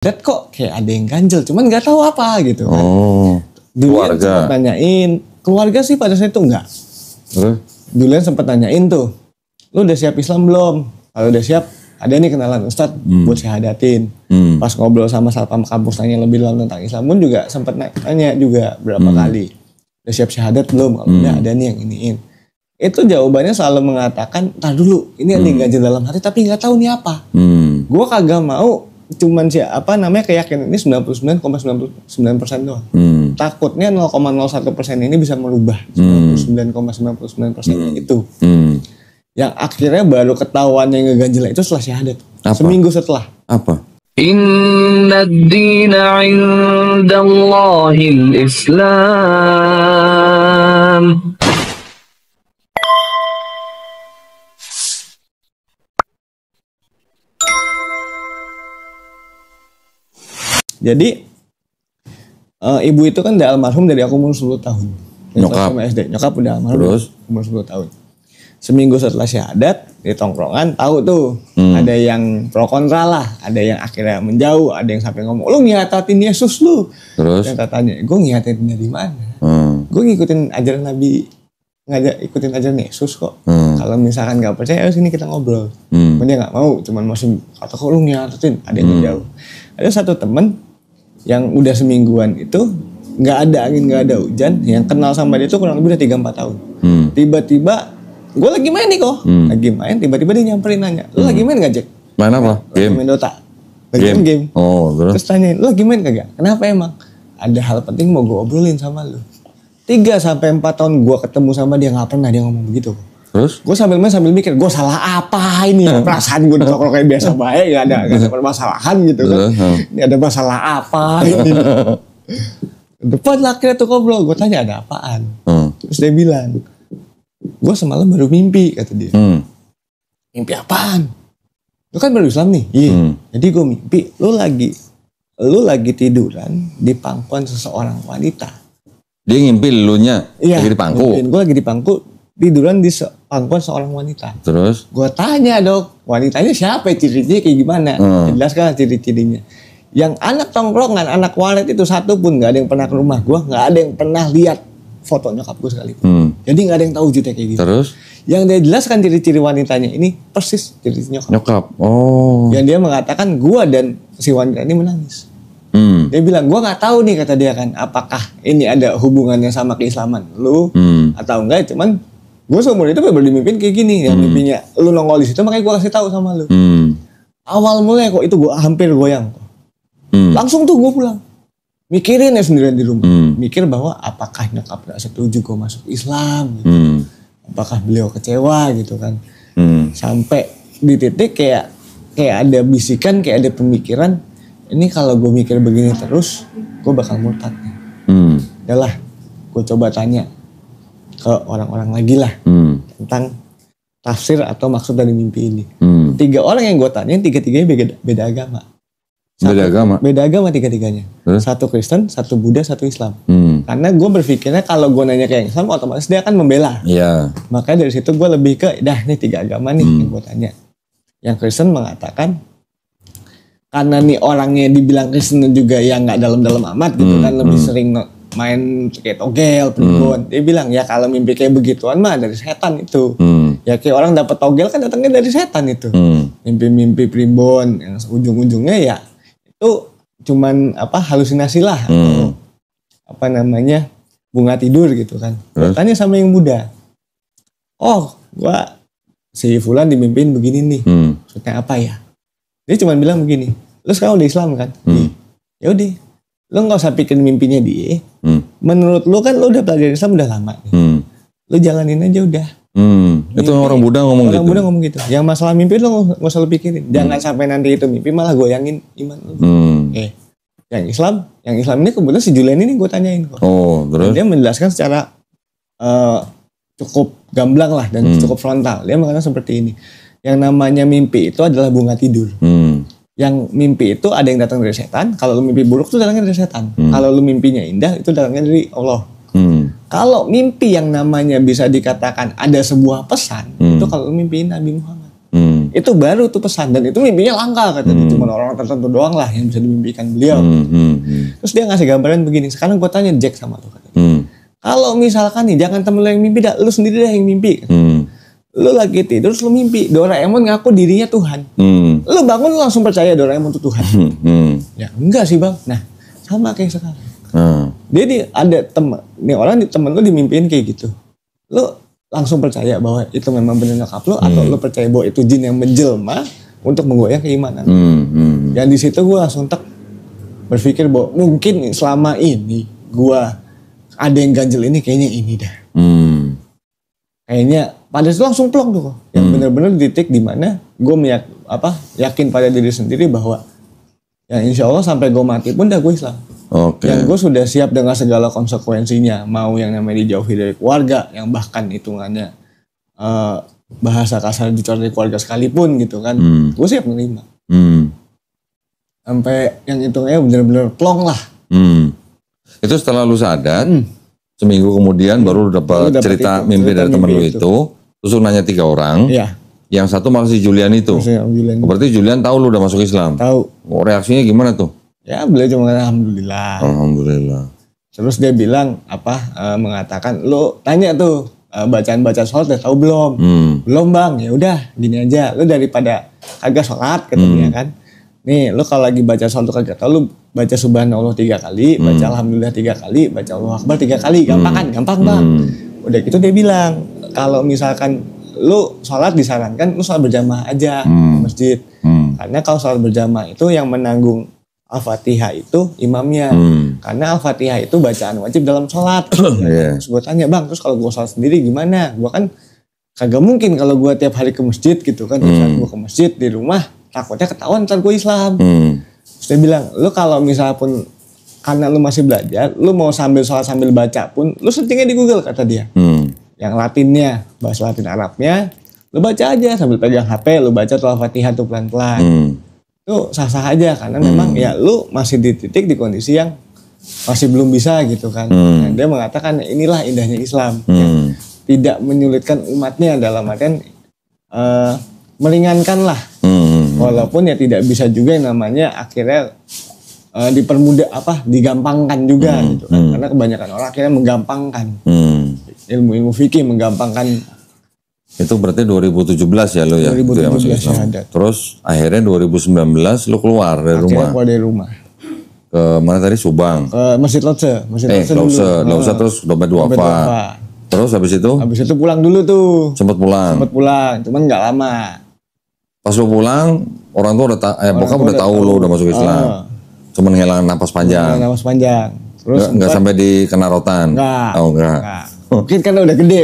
Dad kok kayak ada yang ganjel, cuman nggak tahu apa gitu kan. Keluarga. Sempat nanyain, keluarga sih pada saat itu enggak. Duluan sempat nanyain tuh, lu udah siap Islam belum? Kalau udah siap, ada nih kenalan Ustadz buat syahadatin. Pas ngobrol sama satpam kampus nanya lebih dalam tentang Islam pun juga sempat nanya juga berapa kali. Udah siap syahadat belum? Kalau udah ada nih yang iniin. Itu jawabannya selalu mengatakan, tar dulu, ini ada yang ganjel dalam hati tapi nggak tahu nih apa. Gue kagak mau cuman keyakinan ini 99,99% doang. Takutnya 0,01% ini bisa merubah 99,99% itu. Yang akhirnya baru ketahuan yang ngeganjel itu setelah syahadat. Seminggu setelah. Apa? Inna ad-dina 'indallahil Islam. Jadi ibu itu kan udah almarhum dari aku umur 10 tahun. Nyokap? Sama SD. Nyokap udah almarhum. Terus? Umur 10 tahun. Seminggu setelah syahadat di tongkrongan tahu tuh ada yang pro kontra lah, ada yang akhirnya menjauh, ada yang sampai ngomong, lu ngiatatin Yesus lu. Terus? Yang tanya, gue ngiatatin dari mana? Gue ngikutin ajaran Nabi, ikutin ajaran Yesus kok. Kalau misalkan nggak percaya, sini kita ngobrol. Dia nggak mau, cuman masih kata kok lu ngiatatin, ada yang menjauh. Ada satu temen yang udah semingguan itu nggak ada angin nggak ada hujan, yang kenal sama dia tuh kurang lebih udah 3-4 tahun. Tiba-tiba gue lagi main nih kok, lagi main tiba-tiba dia nyamperin nanya, lu lagi main gak Jack? Main apa? Game? Main Dota. Lagi main game. Terus tanyain, lu lagi main kagak? Kenapa emang? Ada hal penting mau gue obrolin sama lu. 3-4 tahun gue ketemu sama dia nggak pernah dia ngomong begitu. Terus? Gue sambil main sambil mikir, gue salah apa ini? Perasaan gue kalau kayak biasa baik, gak ada permasalahan gitu kan. Ini ada masalah apa ini? Depan akhirnya tuh ngobrol, gue tanya ada apaan? Terus dia bilang, gue semalam baru mimpi, kata dia. Mimpi apaan? Lu kan baru Islam nih. Iya. Jadi gue mimpi, lu lagi tiduran di pangkuan seseorang wanita. Dia ngimpi lunya lagi di pangku. Gue lagi di pangku, tiduran di pangkuan seorang wanita. Terus? Gue tanya dong, wanitanya siapa? Ciri-cirinya kayak gimana? Jelaskan ciri-cirinya. Yang anak tongkrongan, anak walet itu satu pun gak ada yang pernah ke rumah gue, gak ada yang pernah lihat foto nyokap gue sekalipun. Jadi gak ada yang tahu wujudnya kayak gitu. Terus? Yang dia jelaskan ciri-ciri wanitanya ini persis ciri nyokap. Yang dia mengatakan gue dan si wanita ini menangis. Dia bilang, gue gak tahu nih, kata dia kan, apakah ini ada hubungannya sama keislaman lu atau enggak. Cuman gue seumur itu baru dimimpin kayak gini. Yang mimpinya lu nongol di situ, makanya gue kasih tahu sama lu. Awal mulai kok itu gue hampir goyang. Langsung tuh gue pulang. Mikirin ya sendirian di rumah. Mikir bahwa apakah nyokap gak setuju gue masuk Islam gitu. Apakah beliau kecewa gitu kan. Sampai di titik kayak ada bisikan, kayak ada pemikiran, ini kalau gue mikir begini terus, gue bakal murtad. Udahlah, gue coba tanya ke orang-orang lagi lah tentang tafsir atau maksud dari mimpi ini. 3 orang yang gue tanya, 3-tiganya beda agama. Beda agama 3-tiganya. Satu Kristen, satu Buddha, satu Islam. Karena gue berpikirnya kalau gue nanya ke yang Islam, otomatis dia akan membela. Makanya dari situ gue lebih ke, nih 3 agama nih yang gue tanya. Yang Kristen mengatakan, karena nih orangnya dibilang Kristen juga yang gak dalam-dalam amat gitu kan, lebih sering main kayak togel, primbon. Dia bilang, ya kalau mimpi kayak begituan mah dari setan itu. Ya kayak orang dapat togel kan datangnya dari setan itu. Mimpi-mimpi primbon yang ujung-ujungnya ya itu cuman halusinasi lah. Bunga tidur gitu kan. Tanya sama yang muda. Oh, gua si Fulan dimimpiin begini nih. Maksudnya apa ya? Dia cuma bilang begini, lu sekarang udah Islam kan? Ya udah, lu nggak usah pikirin mimpinya dia. Menurut lu kan lu udah belajar Islam udah lama nih. Lu jalanin aja udah. Itu orang Buddha ngomong gitu. Orang Buddha ngomong gitu. Yang masalah mimpi lu nggak usah lu pikirin. Jangan sampai nanti itu mimpi malah goyangin iman lu. Yang Islam ini kebetulan si Julian ini gue tanyain kok. Terus? Dia menjelaskan secara cukup gamblang lah dan cukup frontal. Dia mengatakan seperti ini. Yang namanya mimpi itu adalah bunga tidur. Yang mimpi itu ada yang datang dari setan. Kalau lu mimpi buruk itu datangnya dari setan. Kalau lu mimpinya indah itu datangnya dari Allah. Kalau mimpi yang namanya bisa dikatakan ada sebuah pesan, itu kalau lu mimpiin Nabi Muhammad. Itu baru tuh pesan, dan itu mimpinya langka kata dia. Cuma orang tertentu doang lah yang bisa dimimpikan beliau. Terus dia ngasih gambaran begini, sekarang gue tanya Jack sama lo kata dia. Kalau misalkan nih, jangan temen lo yang mimpi dah, lu sendiri dah yang mimpi. Lu lagi tidur terus lu mimpi Doraemon ngaku dirinya Tuhan. Lu bangun lu langsung percaya Doraemon itu Tuhan. Ya enggak sih bang. Nah sama kayak sekarang. Dia ada temen, nih orang temen lu dimimpiin kayak gitu. Lu langsung percaya bahwa itu memang benar nyokap lu, atau lu percaya bahwa itu jin yang menjelma untuk menggoyang keimanan. Dan di situ gue langsung berpikir bahwa mungkin selama ini gue ada yang ganjel ini, kayaknya ini dah. Kayaknya pada itu langsung plong tuh, yang benar-benar titik di mana gue yakin pada diri sendiri bahwa ya insya Allah sampai gue mati pun dah gue Islam. Yang gue sudah siap dengan segala konsekuensinya, mau yang namanya dijauhi dari keluarga, yang bahkan hitungannya bahasa kasar dicor dari keluarga sekalipun gitu kan, gue siap menerima. Sampai yang hitungnya benar-benar plong lah. Itu setelah lu sadar, seminggu kemudian baru lu dapat cerita mimpi dari temen lu itu. Terus lu nanya 3 orang. Iya. Yang satu malah si Julian itu. Berarti Julian tahu lu udah masuk Islam. Tahu. Oh, reaksinya gimana tuh? Ya beliau cuma mengatakan alhamdulillah. Alhamdulillah. Terus dia bilang mengatakan, lu tanya tuh bacaan sholat udah tahu belum? Belum bang. Ya udah gini aja. Lu daripada kagak sholat kata dia kan. Nih lu kalau lagi baca sholat tuh kagak tahu, lu baca subhanallah 3 kali, baca alhamdulillah 3 kali, baca Allahu akbar 3 kali. Gampang kan? Gampang bang. Udah gitu dia bilang, kalau misalkan lu sholat disarankan lu sholat berjamaah aja di masjid. Karena kalau sholat berjamaah itu yang menanggung Al-Fatihah itu imamnya. Karena Al-Fatihah itu bacaan wajib dalam sholat. Terus gue tanya, bang, terus kalau gue sholat sendiri gimana? Gue kan kagak mungkin kalau gue tiap hari ke masjid gitu kan. Saat gue ke masjid di rumah, takutnya ketahuan ntar gue Islam. Terus dia bilang, lu kalau misalnya pun karena lu masih belajar, lu mau sambil sholat sambil baca pun, lu searchingnya di Google kata dia. Yang Latinnya, bahasa Latin Arabnya, lu baca aja sambil pegang HP, lu baca tuh Al-Fatihah tuh pelan-pelan. Itu sah-sah aja, karena memang ya lu masih di titik di kondisi yang masih belum bisa gitu kan. Dan dia mengatakan inilah indahnya Islam. Ya, tidak menyulitkan umatnya, dalam artian meringankan lah. Walaupun ya tidak bisa juga yang namanya akhirnya dipermudah digampangkan juga gitu kan. Karena kebanyakan orang akhirnya menggampangkan. Ilmu-ilmu fikih menggampangkan. Itu berarti 2017 ya lo ya? 2017 ya, terus akhirnya 2019 lo keluar dari rumah? Keluar dari rumah. Ke mana tadi? Subang? Ke Masjid Lotse. Lotse terus dompet duafa. Terus habis itu? Habis itu pulang dulu tuh. Sempat pulang? Sempat pulang, cuman gak lama. Pas lo pulang, orang tua bokap udah tahu lo udah masuk Islam. Cuman ngelang napas panjang. Napas panjang. Terus nggak sampai dikena rotan? Enggak. Oh enggak. Mungkin kan udah gede.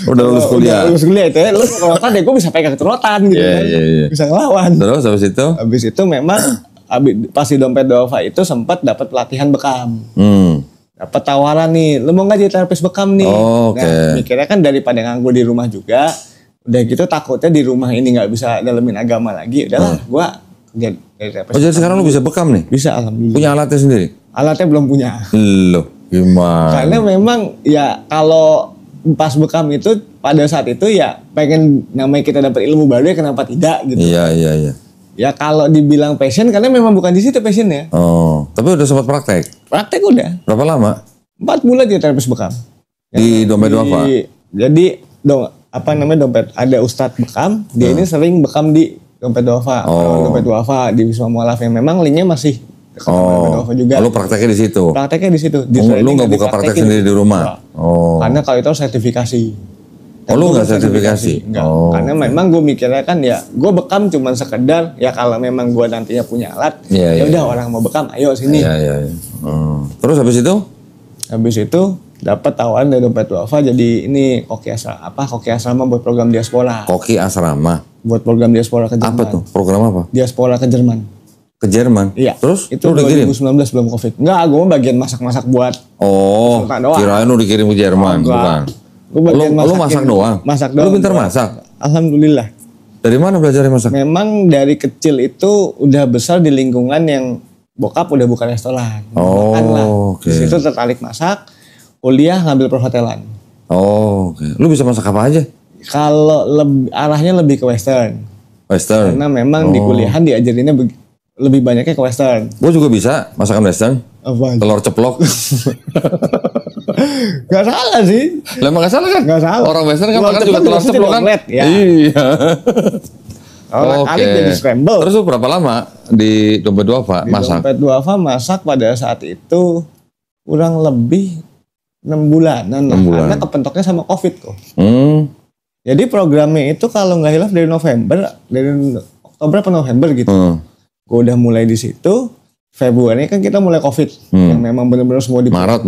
Udah lulus kuliah. Udah lulus kuliah itu ya. Lu kalau rotan deh gue bisa pegang rotan gitu kan. Bisa ngelawan. Terus habis itu? Habis itu memang pas di dompet duafa itu sempat dapat pelatihan bekam. Dapat tawaran nih, lu mau nggak jadi terapis bekam nih? Nah, mikirnya kan daripada nganggur di rumah juga, udah gitu takutnya di rumah ini nggak bisa dalemin agama lagi. Udahlah, gua jadi terapis. Oh jadi sekarang lu bisa bekam nih? Bisa, alhamdulillah. Punya alatnya sendiri? Alatnya belum punya. Loh, gimana? Karena memang ya kalau pas bekam itu pada saat itu ya pengen namanya kita dapat ilmu baru ya kenapa tidak gitu. Iya. Ya kalau dibilang passion karena memang bukan di situ passionnya. Oh, tapi udah sempat praktek? Praktek udah. Berapa lama? 4 bulan jadi terapis bekam. Di dompet duafa? Jadi dompet ada Ustadz bekam, dia ini sering bekam di dompet duafa. Dompet duafa di Wisma Mualaf yang memang linknya masih dekat sama dompet duafa juga. Lu prakteknya di situ? Prakteknya di situ. Lu nggak buka praktek sendiri di rumah? Karena kalau itu sertifikasi. Lu nggak sertifikasi? Enggak. Karena memang gue mikirnya kan ya, gue bekam cuman sekedar ya kalau memang gue nantinya punya alat, ya udah orang mau bekam, ayo sini. Iya. Terus habis itu? Habis itu dapat tawaran dari dompet duafa jadi ini koki asrama buat program diaspora. Koki asrama? Buat program diaspora ke Jerman. Apa tuh? Program apa? Diaspora ke Jerman. Ke Jerman? Iya. Terus? Itu 2019 belum Covid. Enggak, gue bagian masak-masak buat. Oh, kirain lu dikirim ke Jerman, bukan? Lu masak doang? Masak doang. Lu pintar masak? Alhamdulillah. Dari mana belajar masak? Memang dari kecil itu udah besar di lingkungan yang bokap udah buka restoran. Di situ tertarik masak, kuliah ngambil perhotelan. Lu bisa masak apa aja? Kalau arahnya lebih ke western. Western. Karena memang di kuliahan diajarinnya lebih banyaknya ke Western. Gue juga bisa masakan Western. Apa? Telur ceplok. Gak salah sih. Lah emang gak salah kan? Gak salah. Orang Western kan Telur makan juga ceplok telur biasanya ceplok kan? omelet, ya. Iya. Orang kali jadi scramble. Terus lu berapa lama di Dompet Duafa Di masak? Dompet Duafa masak pada saat itu kurang lebih 6 bulanan lah. 6 bulan. Karena kepentoknya sama COVID kok. Hmm. Jadi programnya itu kalau nggak hilaf dari November, dari Oktober atau November gitu. Gue udah mulai di situ. Februari kan kita mulai COVID, yang memang benar-benar semua di Maret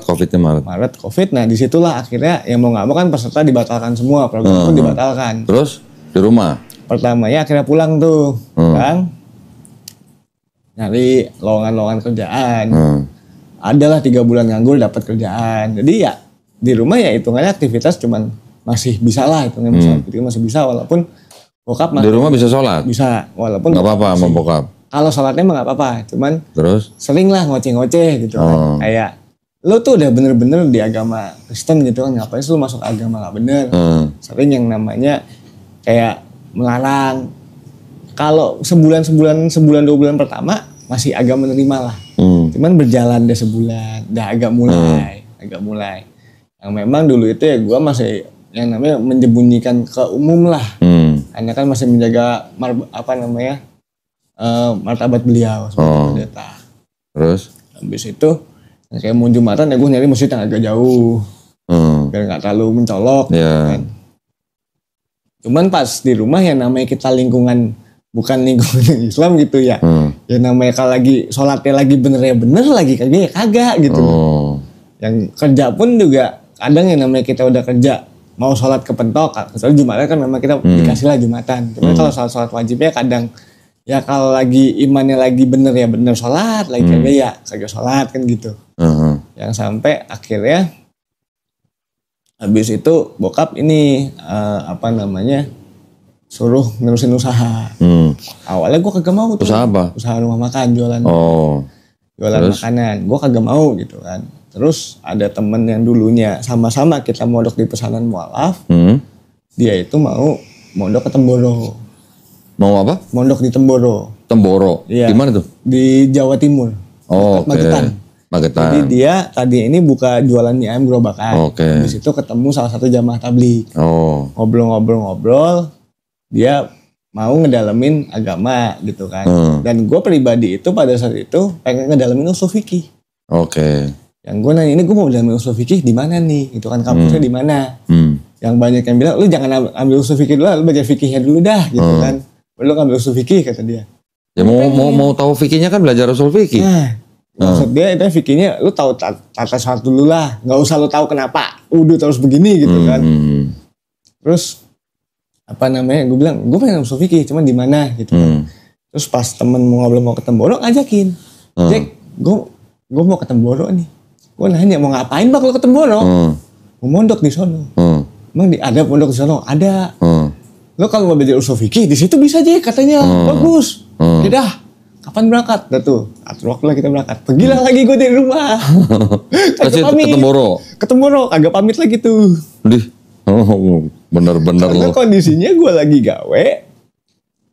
COVID-nya Maret. Maret COVID. Nah disitulah akhirnya yang mau nggak mau kan peserta dibatalkan semua, program pun dibatalkan. Terus di rumah? Pertamanya akhirnya pulang tuh, kan? Nyari lowongan-lowongan kerjaan. Adalah 3 bulan nganggur dapat kerjaan. Jadi ya di rumah ya hitungannya aktivitas cuman masih bisa lah, hitungannya masih bisa walaupun bokap di rumah bisa sholat? Bisa, walaupun nggak apa-apa sama bokap? Kalau sholatnya mah nggak apa-apa, cuman terus sering lah ngoceh-ngoceh gitu kan. Kayak lo tuh udah bener-bener di agama Kristen gitu kan, ngapain sih lo masuk agama nggak bener. Sering yang namanya kayak melarang. Kalau sebulan 2 bulan pertama masih agak menerima lah. Cuman berjalan deh sebulan, udah agak mulai. Yang memang dulu itu ya gue masih yang namanya menjembunyikan ke umum lah. Karena kan masih menjaga martabat beliau sebagai pendeta. Terus? Habis itu kayak mau Jumatan ya gue nyari masjid yang agak jauh. Biar gak terlalu mencolok. Yeah. Kan. Cuman pas di rumah ya namanya kita lingkungan, bukan lingkungan Islam gitu ya. Ya namanya kalau lagi sholatnya lagi bener ya bener, lagi kagak ya kagak gitu. Yang kerja pun juga kadang yang namanya kita udah kerja mau sholat kepentok, kecuali Jumatan kan memang kita dikasih lah Jumatan. Cuman kalau sholat wajibnya kadang ya kalau lagi imannya lagi bener ya bener sholat, lagi kagak ya kagak sholat kan gitu. Yang sampai akhirnya habis itu bokap ini suruh nerusin usaha. Awalnya gue kagak mau tuh. Usaha apa? Usaha rumah makan, jualan. Jualan Terus? makanan. Gue kagak mau gitu kan. Terus ada temen yang dulunya sama-sama kita mondok di Pesanan Mualaf. Dia itu mau mondok ke Temboro. Mau apa? Mondok di Temboro. Temboro? Iya. Di mana tuh? Di Jawa Timur. Oke. Magetan. Jadi dia tadi ini buka jualan mie ayam gerobakan. Di situ ketemu salah satu jamaah tabligh. Ngobrol-ngobrol. Dia mau ngedalamin agama gitu kan. Dan gue pribadi itu pada saat itu pengen ngedalamin usul fikih. Yang gue nanya ini gue mau ngedalamin usul fikih di mana nih? Itu kan kampusnya di mana? Yang banyak yang bilang lu jangan ambil usul fikih dulu, lu baca fikihnya dulu dah gitu kan. Lu ngambil usul fikih kata dia. Ya mau tahu fikihnya kan belajar usul fikih. Maksud dia itu fikihnya lu tahu tata syarat dulu lah, nggak usah lu tahu kenapa udah terus begini gitu kan. Terus gue bilang gue pengen usul fikih cuman di mana gitu kan. Terus pas temen mau ngobrol mau ke Temboro ngajakin, Jack gue mau ke Temboro nih. Gue nanya mau ngapain bak lo ke Temboro? Mau mondok di sono. Emang ada pondok di sono? Ada. Lo kalau mau belajar usul fikih di situ bisa aja katanya bagus. Ya dah. Kapan berangkat? Dah tuh, atur waktu lah kita berangkat. Pergilah lagi gue dari rumah. Kagak pamit. Ke Temboro, agak pamit lagi tuh. Bener-bener loh. Karena kondisinya gue lagi gawe,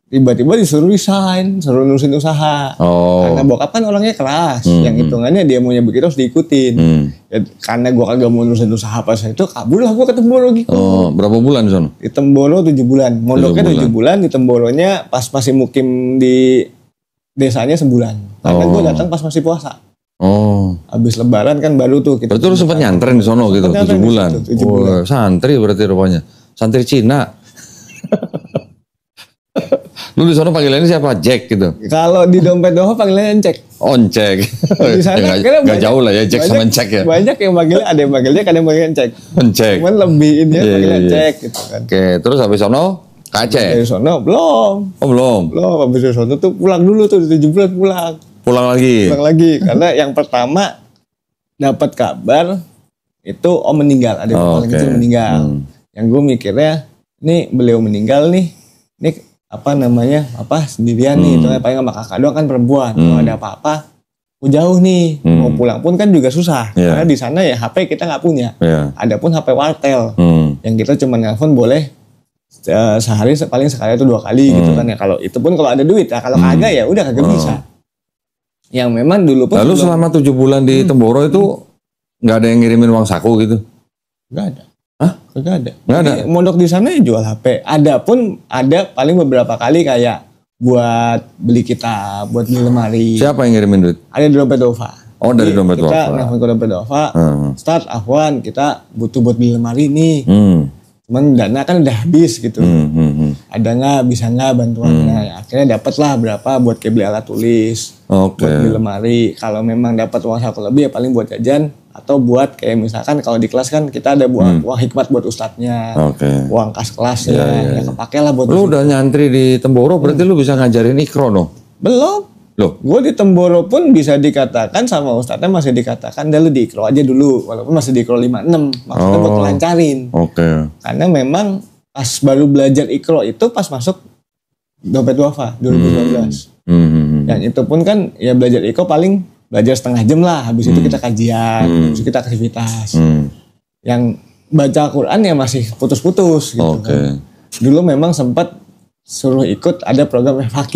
tiba-tiba disuruh resign, suruh nurusin usaha. Karena bokap kan orangnya keras, yang hitungannya dia maunya begitu harus diikutin. Ya, karena gue kagak mau nurusin usaha pas itu, kabur lah gue ke Temboro gitu. Berapa bulan di sana? Di Temboro 7 bulan, mondoknya 7 bulan, di Temboronya pas masih mukim di desanya sebulan. Karena gue datang pas masih puasa. Habis lebaran kan baru tuh kita. Berarti lu sempat nyantren di sono gitu 7 bulan. 7 bulan. Santri berarti rupanya. Santri Cina. Lu di sono panggilannya siapa? Jack gitu. Kalau di Dompet Duafa panggilannya Encek. Oncek. Di sana Gak jauh lah ya Jack sama Encek ya. Banyak yang manggilnya, ada yang manggilnya, ada yang manggilnya Encek. Encek. Cuman lebih ini panggilnya Encek gitu kan. Oke, terus habis sono ke Aceh? Dari sono belum. Belum. Habis dari sono tuh pulang dulu tuh 7 bulan pulang. Pulang lagi. Karena yang pertama dapat kabar itu om meninggal, ada yang paling kecil meninggal. Yang gue mikirnya, nih beliau meninggal nih sendirian nih, itu paling sama kakak doang kan perempuan. Kalau ada apa-apa, jauh nih, mau pulang pun kan juga susah. Karena di sana ya HP kita nggak punya. Adapun HP wartel, yang kita cuma nelpon boleh sehari paling sekali atau 2 kali gitu kan ya. Kalau itu pun kalau ada duit ya, kalau kagak ya udah kagak bisa. Yang memang dulu pun. Lalu selama 7 bulan di Temboro itu nggak ada yang ngirimin uang saku gitu? Nggak ada. Hah? Nggak ada. Nggak ada. Mondok di sana ya jual HP. Ada pun ada paling beberapa kali kayak buat beli kitab, buat beli lemari. Siapa yang ngirimin duit? Ada di dompet Dova. Oh, dari dompet Dova. Kita nelfon ke dompet Dova. Start Afwan, kita butuh buat beli lemari nih. Cuman dana kan udah habis gitu. Ada nggak, bisa nggak bantuannya? Ya, akhirnya dapat lah berapa buat kayak beli alat tulis, buat beli lemari. Kalau memang dapat uang saku lebih ya paling buat jajan atau buat kayak misalkan kalau di kelas kan kita ada buat uang hikmat buat ustadznya, uang kas kelasnya, ya kepake lah buat. Lu udah nyantri di Temboro, berarti lu bisa ngajarin Iqro no? Belum. Loh, gue di Temboro pun bisa dikatakan sama ustadznya masih dikatakan dah lu di Iqro aja dulu, walaupun masih di Iqro 56, maksudnya buat lancarin. Karena memang pas baru belajar Iqro itu pas masuk dompet Dova 2012. Yang itu pun kan ya belajar Iqro paling belajar setengah jam lah, habis itu kita kajian, habis itu kita aktivitas. Yang baca Quran ya masih putus-putus gitu kan. Dulu memang sempat suruh ikut ada program FHQ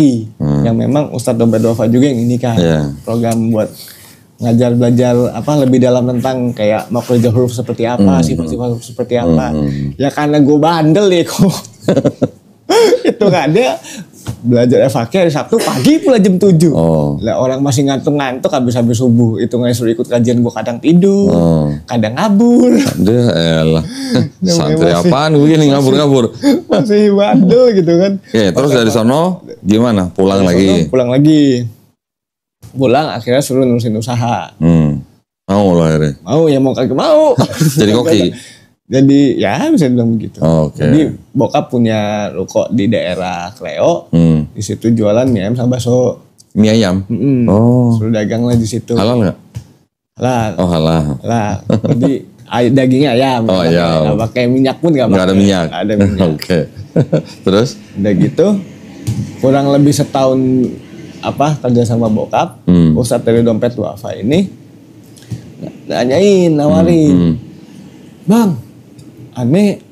yang memang Ustadz Dompet Dova juga yang ini kan program buat ngajar belajar apa lebih dalam tentang kayak makhrajul huruf seperti apa, sifat-sifat huruf seperti apa. Ya karena gue bandel ya kok. Itu kan dia belajar FHQ hari Sabtu pagi pula jam 7. Lah orang masih ngantuk-ngantuk habis subuh. Itu nggak suruh ikut kajian, gue kadang tidur, kadang ngabur. Aduh elah. Santri apaan begini ngabur-ngabur. Masih bandel gitu kan. Oke, terus dari sono gimana? Pulang lagi? Pulang akhirnya suruh nurusin usaha. Mau lah akhirnya? Mau ya mau kagak mau. Jadi koki? Jadi ya bisa bilang begitu. Jadi bokap punya ruko di daerah Kleo. Di situ jualan mie ayam sama bakso. Mie ayam? Suruh dagang lah di situ. Halal nggak? Halal. Oh halal. Halal. Jadi dagingnya ayam. Oh ayam. Nggak pakai minyak pun nggak pakai. Nggak ada minyak? Nggak ada minyak. Terus? Udah gitu kurang lebih setahun kerja sama bokap. Ustadz dari dompet Dova ini nanyain, nawarin. Bang, aneh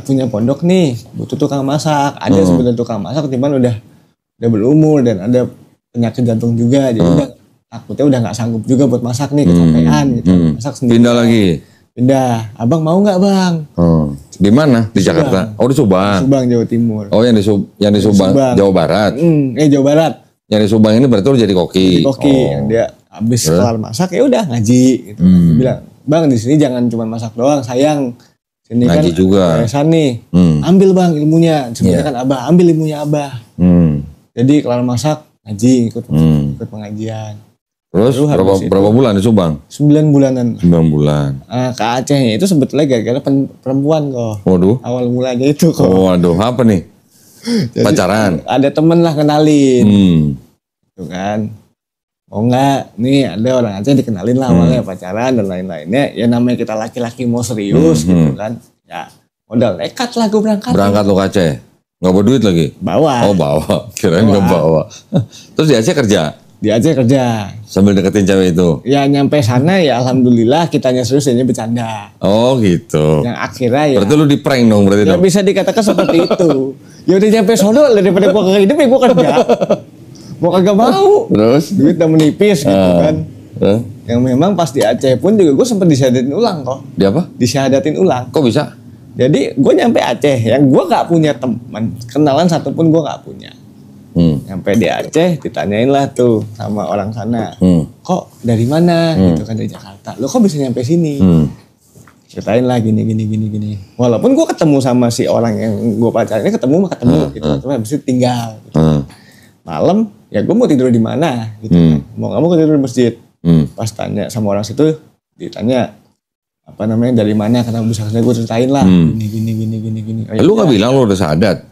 punya pondok nih, butuh tukang masak. Ada sebenarnya tukang masak, cuman udah berumur dan ada penyakit jantung juga, jadi takutnya udah nggak sanggup juga buat masak nih, kecapean gitu. Masak sendiri. Pindah lagi. Pindah. Abang mau nggak bang? Di mana? Di Jakarta? Oh di Subang. Subang Jawa Timur. Oh yang di Subang Jawa Barat. Jawa Barat. Yang di Subang ini berarti lu jadi koki. Jadi koki. Yang dia habis kelar masak ya udah ngaji gitu. Dia bilang, "Bang, di sini jangan cuma masak doang, sayang. Sini ngaji kan juga. Yayasan nih. Ambil Bang ilmunya." Sebenarnya kan Abah, ambil ilmunya Abah. Jadi kelar masak ngaji, ikut pengajian. Terus berapa bulan di Subang? 9 bulanan. 9 bulan. Ke Acehnya itu sebetulnya gara-gara perempuan kok. Waduh. Awal mulanya itu kok. Waduh, apa nih? Jadi, pacaran? Ada temen lah kenalin. Gitu kan. Oh enggak, nih ada orang Aceh dikenalin lah awalnya pacaran dan lain-lainnya. Ya namanya kita laki-laki mau serius gitu kan. Ya modal nekat lah gue berangkat. Berangkat lo ke Aceh? Gak bawa duit lagi? Bawa. Oh bawa, kirain gak bawa. Terus di Aceh kerja? Di Aceh kerja. Sambil deketin cewek itu? Ya nyampe sana ya alhamdulillah kitanya serius dia bercanda. Oh gitu. Yang akhirnya ya. Berarti lu di prank dong berarti dong? Bisa dikatakan seperti itu. Ya udah nyampe sono daripada gua kagak hidup ya gua kerja. Gua kagak mau. Terus? Duit udah menipis gitu kan. Yang memang pas di Aceh pun juga gua sempat disyahadatin ulang kok. Di apa? Disyahadatin ulang. Kok bisa? Jadi gua nyampe Aceh yang gua gak punya teman. Kenalan satupun gua gak punya. Nyampe di Aceh ditanyain lah tuh sama orang sana. Kok dari mana? Gitu kan dari Jakarta. Lo kok bisa nyampe sini? Ceritain lah gini. Walaupun gue ketemu sama si orang yang gue pacarin ketemu gitu. Cuma habis itu tinggal. Gitu. Malam ya gue mau tidur di mana? Gitu. Mau nggak mau tidur di masjid. Pas tanya sama orang situ ditanya dari mana? Karena bisa gue ceritain lah. Gini. Oh, lu nggak bilang lu udah syahadat?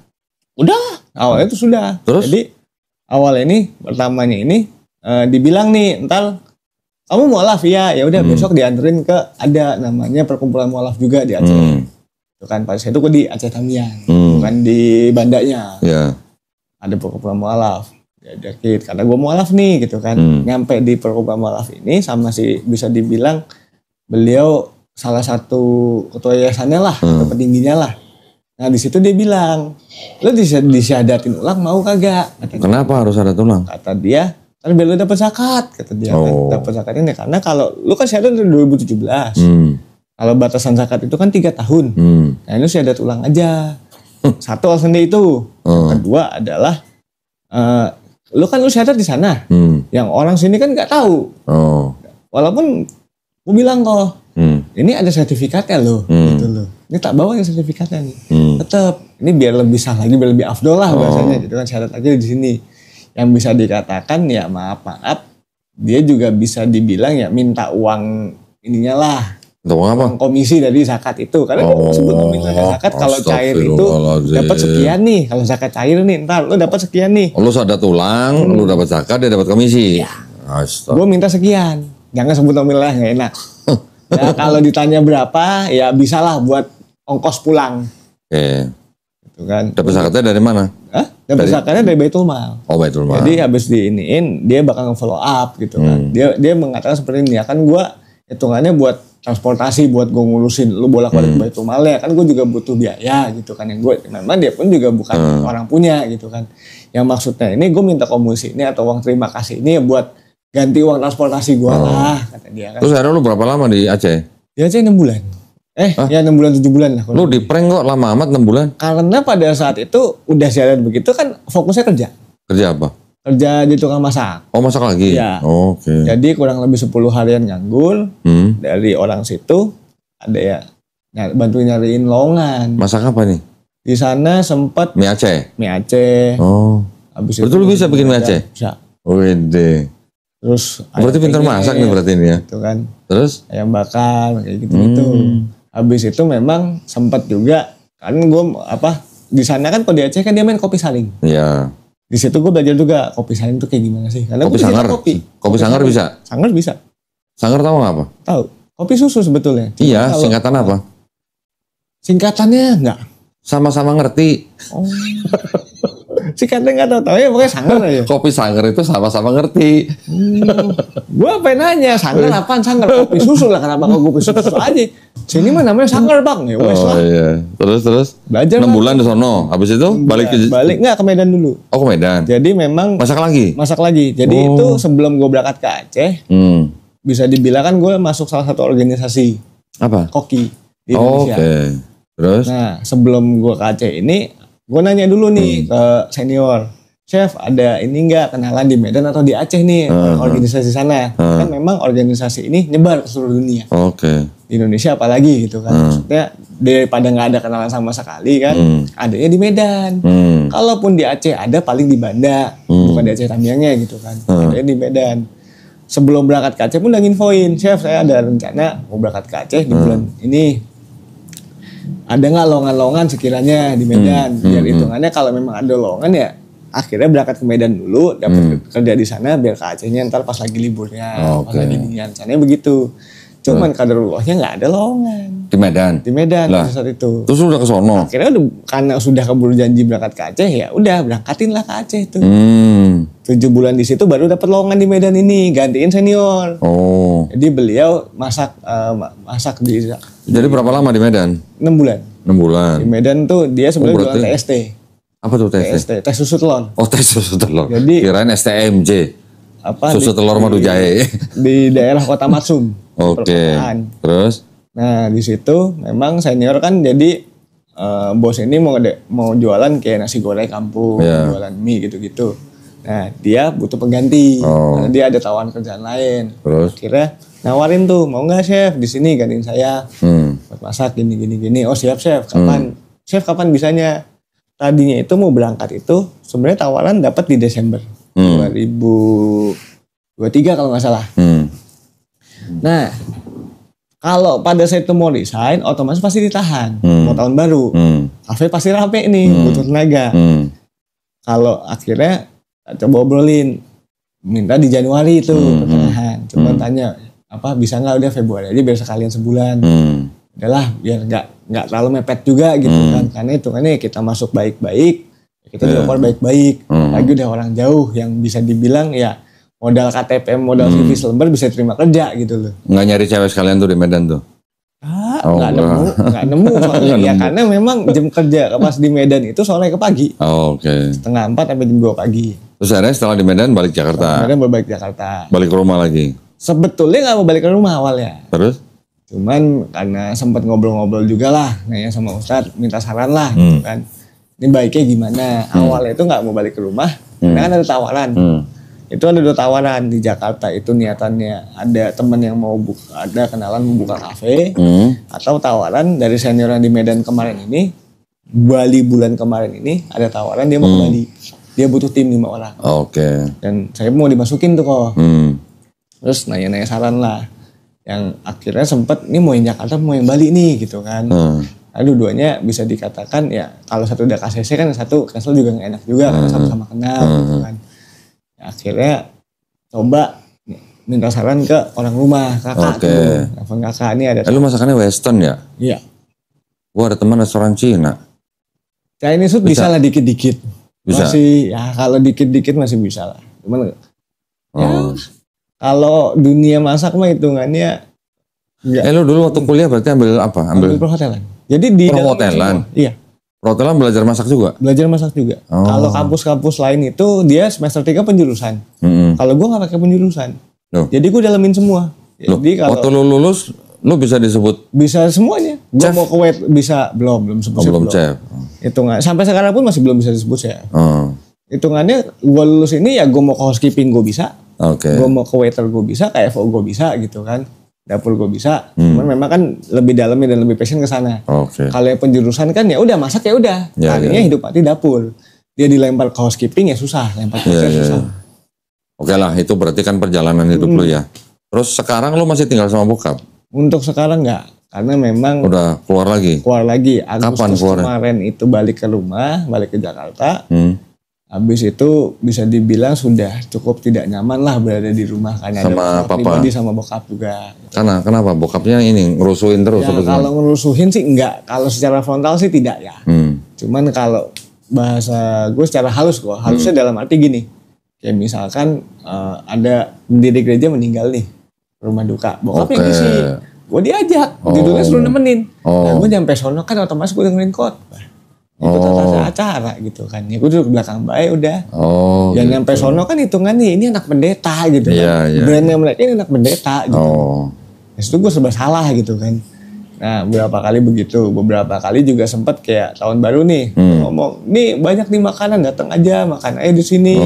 Udah. Awalnya itu sudah. Terus? Jadi awal ini pertamanya ini dibilang nih entar kamu mualaf ya udah besok dianterin ke ada namanya perkumpulan mualaf juga di Aceh. Itu kan pas itu gue di Aceh Tamiang, bukan di bandanya. Ada perkumpulan mualaf. Diajakin karena gue mualaf nih gitu kan. Nyampe di perkumpulan mualaf ini sama si bisa dibilang beliau salah satu ketua yayasannya lah, atau petingginya lah. Nah di situ dia bilang, lu disyahadatin ulang mau kagak? Kenapa harus ada tulang? Kata dia, kan biar lu dapat zakat. Kata dia kan, dapat zakat ini karena kalau lu kan syahadat dari 2017. Kalau batasan zakat itu kan 3 tahun. Nah ini syahadat ulang aja. Satu alasannya itu. Yang kedua adalah lu syahadat di sana. Yang orang sini kan nggak tahu. Walaupun gue bilang kok, ini ada sertifikatnya loh, gitu loh. Ini tak bawa yang sertifikatnya nih. Tetap ini biar lebih sah lagi, biar lebih afdol lah bahasanya. Gitu kan syahadat aja di sini. Yang bisa dikatakan ya maaf, dia juga bisa dibilang ya minta uang ininya lah. Uang komisi dari zakat itu. Karena sebelum minta zakat kalau cair itu dapat sekian nih. Kalau zakat cair nih, ntar lu dapat sekian nih. Lu syahadat ulang, lu dapat zakat, dia dapat komisi. Ya. Gue minta sekian. Jangan sebut nominalnya, nggak enak. Ya kalau ditanya berapa, ya bisalah buat ongkos pulang. Oke. Gitu kan. Dapat zakatnya dari mana? Dapat zakatnya dari Baitul Mal. Oh, Baitul Mal. Jadi habis diiniin, dia bakal nge-follow up gitu kan. Dia mengatakan seperti ini ya kan, gue hitungannya buat transportasi, buat gue ngurusin lu bolak-balik Baitul Mal ya kan, gue juga butuh biaya gitu kan. Yang gue memang dia pun juga bukan orang punya gitu kan. Yang maksudnya ini gue minta komisi ini atau uang terima kasih ini ya buat ganti uang transportasi gue lah, kata dia kan. Terus akhirnya lu berapa lama di Aceh? Di Aceh 6 bulan. Ya 6 bulan 7 bulan lah. Lu di prank kok lama amat 6 bulan? Karena pada saat itu udah syahadat begitu kan fokusnya kerja. Kerja apa? Kerja di tukang masak. Oh masak lagi? Ya. Oke. Jadi kurang lebih 10 harian nganggur. Dari orang situ ada ya bantuin nyariin lowongan. Masak apa nih? Di sana sempat mie Aceh. Mie Aceh. Oh. Habis betul lu bisa bikin mie Aceh? Bisa. Wede. Terus berarti pintar masak nih berarti ini ya. Gitu kan. Terus ayam bakar kayak gitu-gitu. Habis itu memang sempat juga kan gue di sana kan kalau di Aceh kan dia main kopi saling. Iya. Di situ gue belajar juga kopi saling itu kayak gimana sih? Karena kopi sangar. Kopi sangar bisa. Sangar bisa. Sangar tahu nggak apa? Tahu. Kopi susu sebetulnya. Cuma iya, singkatan apa? Singkatannya enggak. Sama-sama ngerti. Oh. Singkatnya nggak tahu ya, pokoknya sangar aja. Kopi sangar itu sama-sama ngerti. Gua apa nanya sangar apaan? Sangar kopi susu lah, kenapa kok kopi susu aja? Sini mah namanya sangar bang ya. Iya. Terus belajar 6 bulan di sono. Habis itu balik nggak ke Medan dulu. Oh ke Medan. Jadi memang masak lagi. Jadi itu sebelum gue berangkat ke Aceh, bisa dibilang kan gue masuk salah satu organisasi apa? Koki di Indonesia. Oke. Terus? Nah sebelum gue ke Aceh ini, gue nanya dulu nih ke senior, chef ada ini nggak kenalan di Medan atau di Aceh nih organisasi sana? Kan memang organisasi ini nyebar ke seluruh dunia. Oke. Di Indonesia apalagi gitu kan. Maksudnya daripada nggak ada kenalan sama sekali kan, adanya di Medan. Kalaupun di Aceh ada paling di Banda, bukan di Aceh Tamiangnya gitu kan. Adanya di Medan. Sebelum berangkat ke Aceh pun udah nginfoin, chef saya ada rencana mau berangkat ke Aceh di bulan ini. Ada nggak lowongan-lowongan sekiranya di Medan? Biar hitungannya kalau memang ada lowongan ya akhirnya berangkat ke Medan dulu, dapat kerja di sana biar ke Acehnya ntar pas lagi liburnya, pas lagi dingin. Rencananya begitu. Cuman kaderullahnya nggak ada lowongan. Di Medan pada saat itu. Terus udah ke sono? Akhirnya karena sudah keburu janji berangkat ke Aceh ya udah berangkatin lah ke Aceh itu. 7 bulan di situ baru dapat lowongan di Medan ini, gantiin senior. Oh. Jadi beliau masak di. Jadi berapa lama di Medan? 6 bulan. 6 bulan. Di Medan tuh dia sebenarnya jualan TST. Apa tuh TST? Tes susu telur. Oh, tes susu telur. Jadi kirain STMJ. Susu telur madu jahe. Di daerah Kota Matsum. Oke. Terus? Nah, di situ memang senior kan jadi bos ini mau jualan kayak nasi goreng kampung, jualan mie gitu-gitu. Nah, dia butuh pengganti. Nah, dia ada tawaran kerjaan lain. Terus? Kira nawarin tuh, mau nggak chef di sini gantiin saya buat masak gini. Oh siap chef. Kapan? Chef kapan bisanya? Tadinya itu mau berangkat itu sebenarnya tawaran dapat di Desember 2023 kalau nggak salah. Nah, kalau pada saat itu mau resign, otomatis pasti ditahan. Mau tahun baru, kafe pasti rame nih, butuh tenaga. Kalau akhirnya coba obrolin, minta di Januari itu pertengahan. Coba tanya, bisa nggak udah Februari aja biar sekalian sebulan. Udahlah biar nggak terlalu mepet juga gitu kan, karena itu kan kita masuk baik-baik, kita juga keluar baik-baik. Lagi udah orang jauh yang bisa dibilang ya modal KTP, modal CV selembar bisa terima kerja gitu loh. Nggak nyari cewek sekalian tuh di Medan tuh? nggak nemu soalnya. Ya karena memang jam kerja pas di Medan itu sore ke pagi. Oke. Setengah 4 sampai jam 2 pagi. Terus akhirnya setelah di Medan balik Jakarta. Medan balik Jakarta. Balik ke rumah lagi. Sebetulnya nggak mau balik ke rumah awalnya. Terus? Cuman karena sempat ngobrol-ngobrol juga lah, nanya sama Ustadz, minta saran lah, gitu kan. Ini baiknya gimana? Awalnya itu nggak mau balik ke rumah, karena kan ada tawaran. Itu ada 2 tawaran di Jakarta itu niatannya ada teman yang mau ada kenalan mau buka kafe, atau tawaran dari senior yang di Medan kemarin ini, Bali bulan kemarin ini ada tawaran dia mau ke Bali, dia butuh tim 5 orang. Oke. Dan saya mau dimasukin tuh kok. Terus nanya-nanya saran lah, yang akhirnya sempet ini mau yang Jakarta mau yang Bali nih gitu kan. Nah, dua-duanya bisa dikatakan ya kalau satu udah KCC kan satu cancel juga nggak enak juga karena sama-sama kenal gitu kan. Akhirnya coba minta saran ke orang rumah kakak tuh. Telepon kakak ini ada. Lu masakannya Western ya? Iya. Gua ada teman restoran Cina. Chinese food bisa lah dikit-dikit. Bisa. Masih ya kalau dikit-dikit masih bisa lah. Cuman ya kalau dunia masak mah hitungannya enggak. Lu dulu waktu kuliah berarti ambil apa? Ambil perhotelan. Jadi di perhotelan. Iya. Perhotelan belajar masak juga? Belajar masak juga. Kalau kampus-kampus lain itu dia semester 3 penjurusan. Kalau gue gak pakai penjurusan. Jadi gue dalamin semua. Jadi kalau waktu lu lulus, lu bisa disebut? Bisa semuanya. Gue mau ke wait bisa belum sebut belum chef. Hitungan sampai sekarang pun masih belum bisa disebut chef. Hitungannya gue lulus ini ya gue mau ke housekeeping gue bisa. Gue mau ke waiter gue bisa, ke FO gue bisa gitu kan. Dapur gue bisa, cuman memang kan lebih dalamnya dan lebih passion ke sana. Kalau yang penjurusan kan ya udah masak ya udah, tadinya hidup mati dapur. Dia dilempar ke housekeeping ya susah, lempar ke susah. Oke lah, itu berarti kan perjalanan hidup lu ya. Terus sekarang lu masih tinggal sama bokap? Untuk sekarang enggak, karena memang udah keluar lagi. Agustus kemarin itu balik ke rumah, balik ke Jakarta. Habis itu bisa dibilang sudah cukup tidak nyaman lah berada di rumah karena sama ada pribadi sama bokap juga. Karena kenapa? Bokapnya ini ngerusuhin terus? Ya, kalau ngerusuhin sih enggak. Kalau secara frontal sih tidak ya. Cuman kalau bahasa gue secara halus kok. Halusnya dalam arti gini. Kayak misalkan ada pendiri gereja meninggal nih. Rumah duka. Bokapnya ngisi. Gue diajak. Judulnya suruh nemenin. Nah gue nyampe sono kan otomatis gue dengerin khotbah. Itu tata acara gitu kan. Ya gue duduk ke belakang baik udah. Yang gitu. Nyampe sono kan hitungannya ini anak pendeta gitu kan. Brandnya mereka ini anak pendeta gitu. Terus itu gue serba salah gitu kan. Nah beberapa kali begitu. Beberapa kali juga sempat kayak tahun baru nih. Ngomong, nih banyak nih makanan datang aja. Makan aja di sini.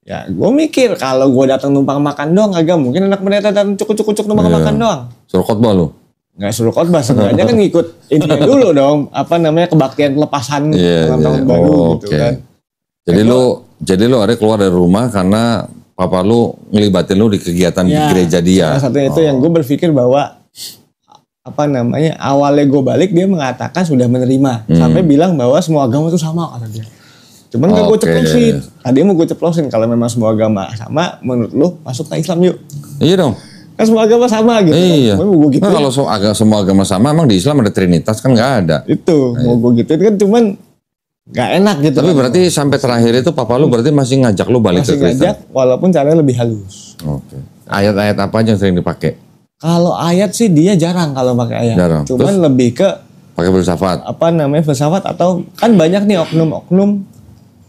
Ya gue mikir kalau gue datang numpang makan doang agak mungkin anak pendeta datang cukup-cukup numpang makan doang. Suruh khotbah lu? Nggak suruh khotbah sebenarnya kan ngikut ini dulu dong apa namanya kebaktian pelepasan tahun baru gitu kan. Jadi lu ada keluar dari rumah karena papa lu ngelibatin lu di kegiatan di gereja dia. Salah satunya itu yang gue berpikir bahwa apa namanya awalnya gue balik dia mengatakan sudah menerima sampai bilang bahwa semua agama itu sama kata dia. Cuman gak gue ceplosin. Tadi mau gue ceplosin kalau memang semua agama sama menurut lu masuk ke Islam yuk. Iya dong. Kan semua agama sama gitu. Iya. Kan. Mau gitu nah, kalau semua agama sama emang di Islam ada Trinitas kan nggak ada. Itu mau gue gituin kan cuman nggak enak gitu. Tapi kan. Berarti sampai terakhir itu papa lu berarti masih ngajak lu balik ke Kristen. Masih ngajak walaupun caranya lebih halus. Ayat-ayat apa aja yang sering dipakai? Kalau ayat sih dia jarang kalau pakai ayat. Jarang. Cuman terus, lebih ke pakai filsafat. Apa namanya filsafat atau kan banyak nih oknum-oknum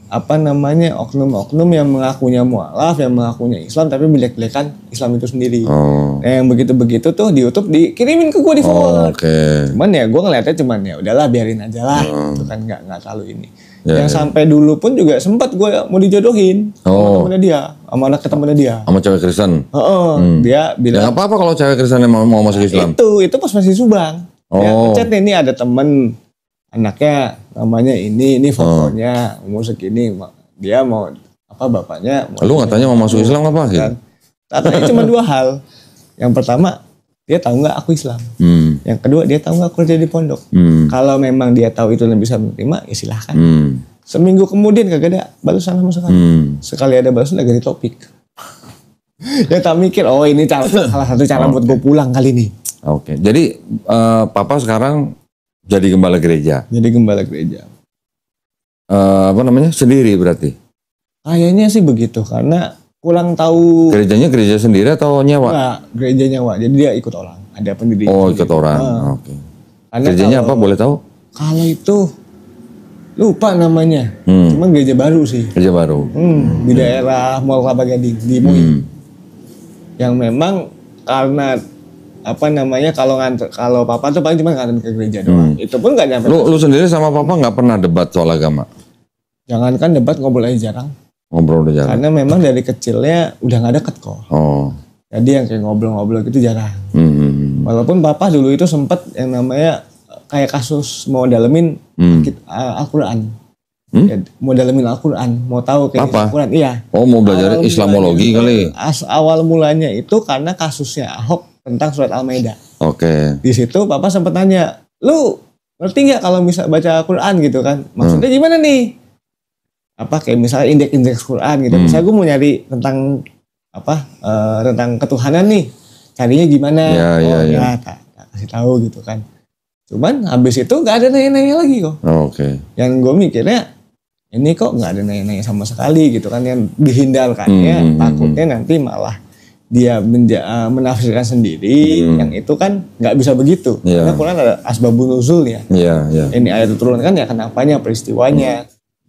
apa namanya oknum-oknum yang mengakunya mualaf, yang mengakunya Islam tapi jelek-jelekan Islam itu sendiri. Nah, yang begitu-begitu tuh di YouTube dikirimin ke gue di forward. Cuman ya gue ngeliatnya cuman ya udahlah biarin aja lah. Itu kan nggak terlalu ini. Yang sampai dulu pun juga sempat gue mau dijodohin sama temennya dia, sama anak temennya dia. Sama cewek Kristen. Dia bilang. Ya apa-apa kalau cewek Kristen yang mau masuk Islam. Itu pas masih Subang. Ya, chat nih ini ada temen. Anaknya namanya ini fotonya umur segini dia mau apa bapaknya lu nggak tanya mau masuk Islam apa sih? Katanya cuma 2 hal. Yang pertama dia tahu nggak aku Islam. Yang kedua dia tahu nggak aku kerja di pondok. Kalau memang dia tahu itu dan bisa menerima ya silahkan. Seminggu kemudian kagak ada balasan sama sekali. Sekali ada balasan agak di topik. Ya tak mikir ini salah satu cara buat gue pulang kali ini. Jadi papa sekarang jadi gembala gereja. Apa namanya? Sendiri berarti? Kayaknya sih begitu karena kurang tahu. Gerejanya gereja sendiri atau nyewa? Enggak, gereja nyewa. Jadi dia ikut orang. ada pendirinya. Oh, ikut orang. Oke. Kerjanya apa boleh tahu? Kalau itu lupa namanya. Cuman gereja baru sih. Gereja baru. Di daerah Mall Kelapa Gading di MUI. Yang memang karena kalau papa tuh paling cuma nganter ke gereja doang. Itu pun nggak nyampe. Lu sendiri sama papa nggak pernah debat soal agama? Jangankan debat, ngobrol aja jarang. Ngobrol udah jarang. Karena memang dari kecilnya udah nggak deket kok. Oh. Jadi yang kayak ngobrol-ngobrol gitu jarang. Walaupun papa dulu itu sempet yang namanya kayak kasus mau dalemin Al-Quran. Ya, mau dalemin Al-Quran, mau tahu kayak Al-Quran. Iya. Oh, mau belajar Islamologi kali. Awal mulanya itu karena kasusnya Ahok tentang surat Al-Maidah. Oke. Di situ papa sempat nanya, lu ngerti nggak kalau bisa baca Al-Quran gitu kan? Maksudnya gimana nih? Kayak misalnya indeks Quran gitu. Misalnya gue mau nyari tentang tentang ketuhanan nih, carinya gimana? Ya, tak kasih tahu gitu kan. Cuman habis itu nggak ada nanya-nanya lagi kok. Oke. Yang gue mikirnya ini kok nggak ada nanya-nanya sama sekali gitu kan, yang dihindarkannya takutnya nanti malah dia menafsirkan sendiri, yang itu kan nggak bisa begitu. Karena Quran ada asbabun nuzul ya. Ini ayat turun kan ya kenapanya, peristiwanya.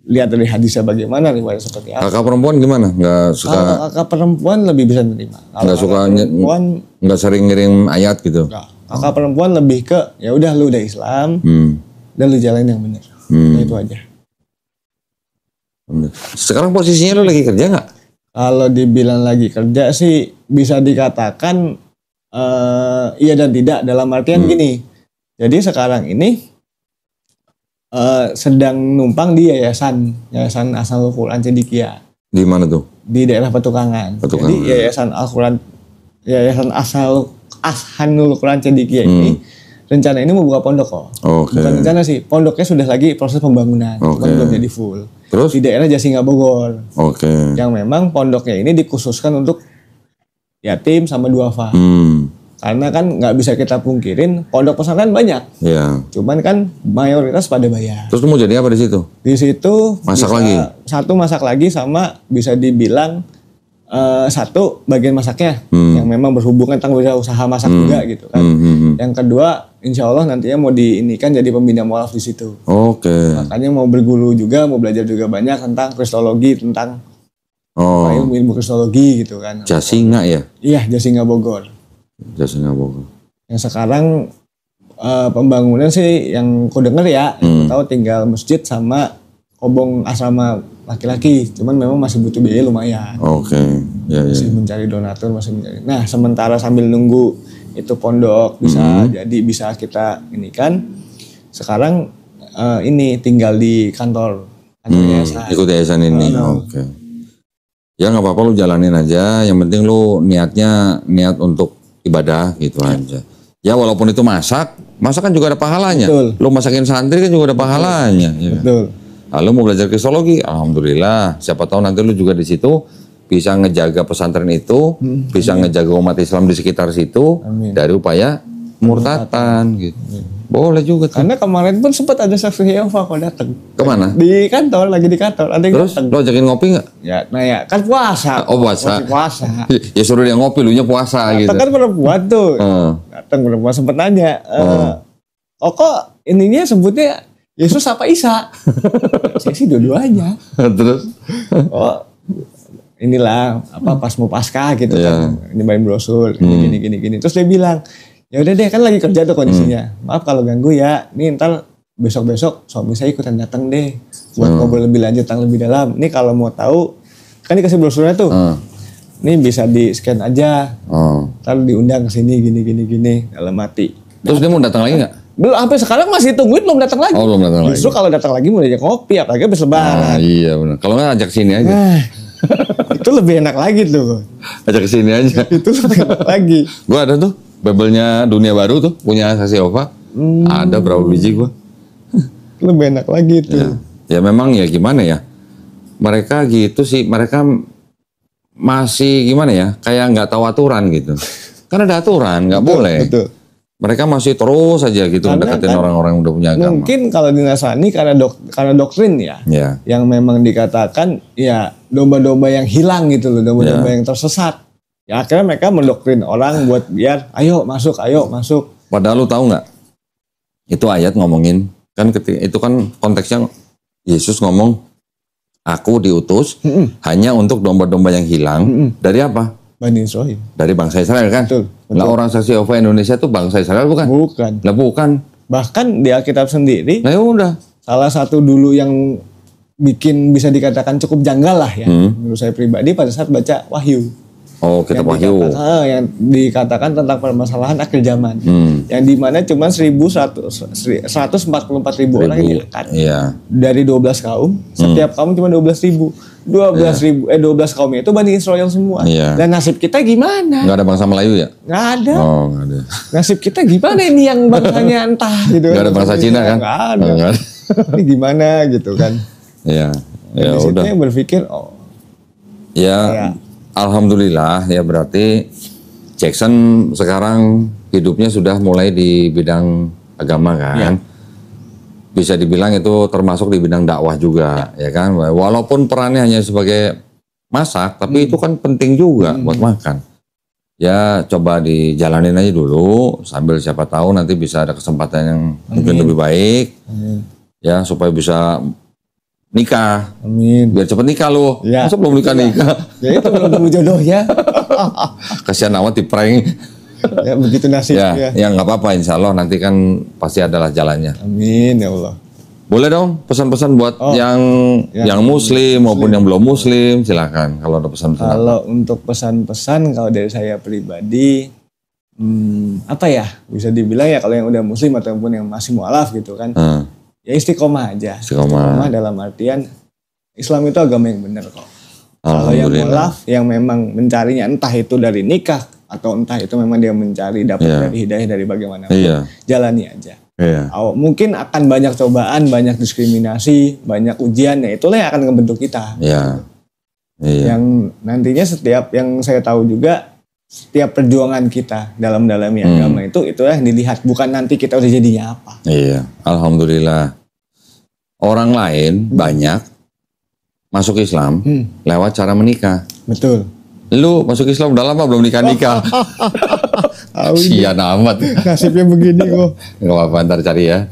Lihat dari hadisnya bagaimana, riwayat seperti apa. Kakak perempuan gimana? Nggak suka? Kalau kakak perempuan lebih bisa menerima. Nggak suka nggak sering ngirim ayat gitu? Kakak perempuan lebih ke ya udah lu udah Islam dan lu jalanin yang benar. Nah, itu aja. Sekarang posisinya lu lagi kerja nggak? Kalau dibilang lagi kerja sih bisa dikatakan iya dan tidak, dalam artian gini. Jadi sekarang ini sedang numpang di yayasan Asal Quran Cendikia. Di mana tuh? Di daerah Petukangan. Jadi yayasan Ashanul Quran Cendikia ini rencana ini mau buka pondok kok. Bukan rencana sih, pondoknya sudah lagi proses pembangunan, cuma belum jadi full. Terus? Di daerah Jasinga Bogor. Yang memang pondoknya ini dikhususkan untuk yatim sama duafa. Karena kan nggak bisa kita pungkirin pondok pesantren banyak. Cuman kan mayoritas pada bayar. Terus lu mau jadi apa di situ? Di situ masak lagi. Satu masak lagi, sama bisa dibilang satu bagian masaknya yang memang berhubungan tentang usaha masak juga gitu kan. Yang kedua, insya Allah nantinya mau diinikan jadi pembina mualaf di situ. Makanya mau berguru juga, mau belajar juga banyak tentang kristologi, tentang ilmu kristologi gitu kan. Jasinga ya? Iya, Jasinga Bogor. Yang sekarang pembangunan sih yang ku denger ya, tahu tinggal masjid sama kobong asrama laki-laki, cuman memang masih butuh biaya lumayan. Masih mencari donatur, masih mencari. Nah, sementara sambil nunggu itu pondok bisa kita ini kan. Sekarang ini tinggal di kantor yayasan. Ikut yayasan ini. Ya nggak apa-apa, lu jalanin aja. Yang penting lu niat untuk ibadah gitu aja. Ya walaupun itu masak kan juga ada pahalanya. Lu masakin santri kan juga ada pahalanya. Betul. Lalu mau belajar kristologi, alhamdulillah. Siapa tahu nanti lu juga di situ bisa ngejaga pesantren itu, bisa ngejaga umat Islam di sekitar situ. Dari upaya murtatan gitu. Boleh juga tuh. Karena kemarin pun sempat ada saksi Yehova kok datang. Kemana? Di kantor, lagi di kantor. Ada yang terus lo ajakin ngopi nggak? Ya, nah ya kan puasa. Puasa. Masih puasa. Ya suruh dia ngopi, lu nya puasa gitu. Kan perempuan tuh. Datang perempuan sempat nanya. Kok ininya sebutnya Yesus apa Isa? Saya sih dua-duanya. Terus? Inilah pas mau Paskah gitu kan. Nyebarin brosur gini. Terus dia bilang, ya udah deh, kan lagi kerja tuh kondisinya. Maaf kalau ganggu ya. Nih ntar besok suami saya ikutan datang deh buat ngobrol lebih lanjut tentang lebih dalam. Nih kalau mau tahu kan dikasih brosurnya tuh. Nih bisa di scan aja. Ntar diundang ke sini gini dalam hati. Terus dia mau datang lagi nggak? Belum, sampai sekarang masih tungguin, belum datang lagi. Belum datang lagi. Justru kalau datang lagi mau diajak kopi, apalagi habis lebaran. Iya benar. Kalau nggak ajak sini aja. Itu lebih enak lagi tuh. Ajak ke sini aja. Itu lebih enak lagi. Gua ada tuh Bebelnya Dunia Baru tuh, punya Saksi Yehova. Ada berapa biji gua. Lebih enak lagi tuh. Ya memang ya gimana ya. Mereka gitu sih, mereka masih gimana ya, kayak nggak tahu aturan gitu. Kan ada aturan, nggak boleh. Betul. Mereka masih terus aja gitu mendekatin orang-orang yang udah punya agama. Mungkin kalau di Nasrani karena doktrin ya, yang memang dikatakan ya domba-domba yang hilang gitu loh, domba-domba yang tersesat. Ya akhirnya mereka mendoktrin orang buat biar ayo masuk. Padahal lu tahu nggak? Itu ayat ngomongin kan itu kan konteksnya Yesus ngomong aku diutus hanya untuk domba-domba yang hilang dari apa? Bani Israel. Dari bangsa Israel kan? Betul. Lah orang saksi Yehova Indonesia itu bangsa Israel bukan? Bukan. Lah bukan. Bahkan di Alkitab sendiri. Nah ya udah. Salah satu dulu yang bikin bisa dikatakan cukup janggal lah ya menurut saya pribadi pada saat baca Wahyu. Oh, kitab Wahyu. Yang dikatakan tentang permasalahan akhir zaman. Yang dimana cuma 144.000 orang yang diangkat. Iya. Dari 12 kaum, setiap kaum cuma 12.000. 12 kaum itu Bani Israel semua. Iya. Dan nasib kita gimana? Nggak ada bangsa Melayu ya? Nggak ada. Oh, nggak ada. Nasib kita gimana ini yang bangsanya entah gitu. Nggak ada bangsa Cina kan? Nggak ada. Oh, nggak ada. Ini gimana gitu kan? Iya. Ya udah. Yang berpikir ya. Alhamdulillah ya berarti Jackson sekarang hidupnya sudah mulai di bidang agama kan. Bisa dibilang itu termasuk di bidang dakwah juga ya kan. Walaupun perannya hanya sebagai masak tapi itu kan penting juga buat makan. Ya coba dijalanin aja dulu sambil siapa tahu nanti bisa ada kesempatan yang mungkin lebih baik. Ya supaya bisa nikah. Amin. Biar cepet nikah lu. Ya. Masa belum nikah? Ya itu belum nemu jodoh ya. Kasihan amat di prank. Ya begitu nasibnya. Ya nggak apa-apa, insya Allah nanti kan pasti adalah jalannya. Amin ya Allah. Boleh dong pesan-pesan buat yang muslim maupun yang belum muslim, silakan kalau ada pesan-pesan. Kalau untuk pesan-pesan kalau dari saya pribadi apa ya bisa dibilang ya kalau yang udah muslim ataupun yang masih mualaf gitu kan. Ya istiqomah aja. Istiqomah dalam artian Islam itu agama yang benar kok. Kalau yang mualaf yang memang mencarinya entah itu dari nikah atau entah itu memang dia mencari dapat dari hidayah dari bagaimana jalani aja. Mungkin akan banyak cobaan, banyak diskriminasi, banyak ujian ya itulah yang akan membentuk kita. Yang nantinya setiap yang saya tahu juga setiap perjuangan kita dalam agama itulah yang dilihat bukan nanti kita udah jadinya apa. Iya, alhamdulillah. Orang lain banyak masuk Islam lewat cara menikah. Betul. Lu masuk Islam udah lama belum nikah. Sian amat. Nasibnya begini kok. Gak apa-apa, ntar cari ya,